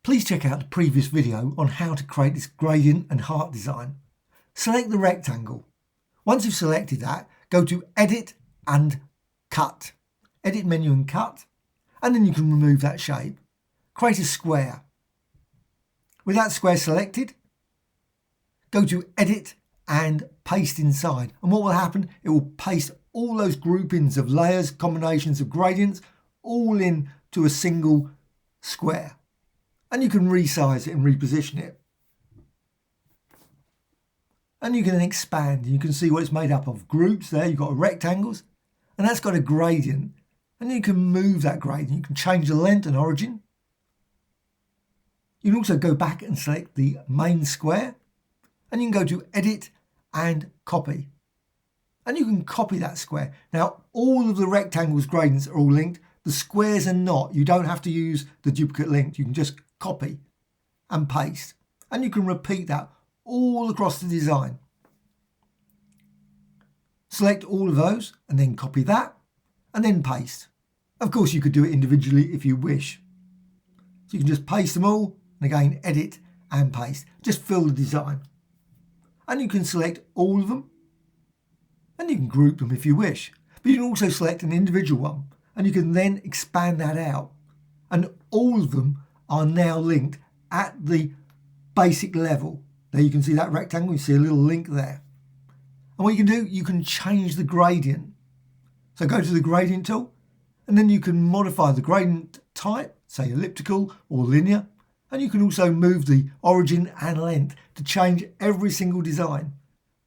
Please check out the previous video on how to create this gradient and heart design. Select the rectangle. Once you've selected that, go to Edit and Cut. Edit menu and Cut, and then you can remove that shape. Create a square. With that square selected, go to Edit and Paste inside. And what will happen, it will paste all those groupings of layers, combinations of gradients, all into a single square. And you can resize it and reposition it. And you can then expand. You can see what it's made up of. Groups there, you've got rectangles, and that's got a gradient. And you can move that gradient. You can change the length and origin. You can also go back and select the main square, and you can go to Edit and Copy. And you can copy that square. Now, all of the rectangles gradients are all linked. The squares are not. You don't have to use the duplicate link. You can just copy and paste. And you can repeat that all across the design. Select all of those and then copy that and then paste. Of course, you could do it individually if you wish. So you can just paste them all and again edit and paste. Just fill the design. And you can select all of them and you can group them if you wish. But you can also select an individual one and you can then expand that out. And all of them are now linked at the basic level. There you can see that rectangle, you see a little link there. And what you can do, you can change the gradient. So go to the gradient tool and then you can modify the gradient type, say elliptical or linear. And you can also move the origin and length to change every single design.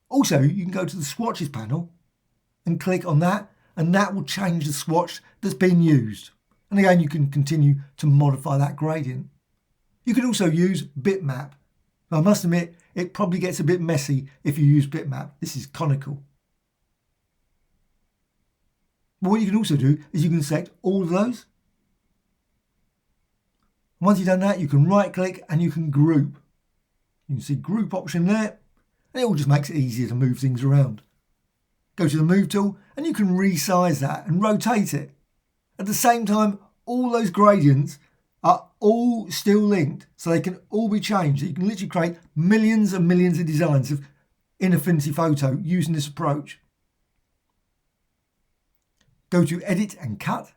Also, you can go to the swatches panel and click on that, and that will change the swatch that's been used. And again, you can continue to modify that gradient. You can also use bitmap. I must admit, it probably gets a bit messy if you use bitmap. This is conical. But what you can also do is you can select all of those. Once you've done that, you can right click and you can group. You can see group option there, and it all just makes it easier to move things around. Go to the move tool and you can resize that and rotate it. At the same time, all those gradients are all still linked, so they can all be changed. You can literally create millions and millions of designs in Affinity Photo using this approach. Go to Edit and Cut,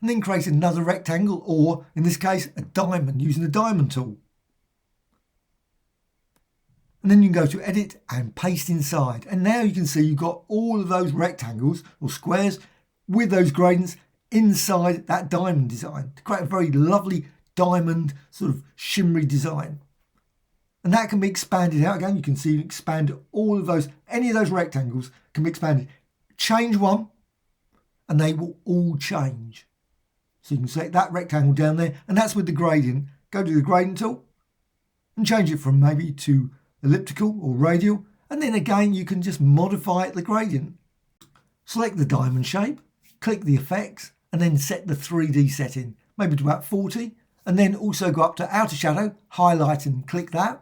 and then create another rectangle, or in this case, a diamond using the diamond tool. And then you can go to Edit and Paste inside. And now you can see you've got all of those rectangles or squares with those gradients inside that diamond design to create a very lovely diamond sort of shimmery design. And that can be expanded out again. You can see expand all of those, any of those rectangles can be expanded. Change one and they will all change. So you can select that rectangle down there, and that's with the gradient. Go to the gradient tool and change it from maybe to elliptical or radial, and then again you can just modify the gradient. Select the diamond shape, click the effects, and then set the 3D setting, maybe to about 40, and then also go up to outer shadow, highlight and click that,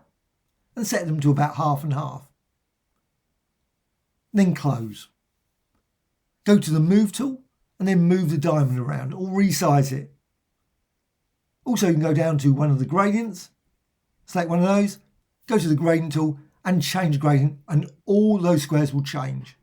and set them to about half and half. Then close. Go to the move tool and then move the diamond around or resize it. Also, you can go down to one of the gradients, select one of those, go to the gradient tool and change gradient, and all those squares will change.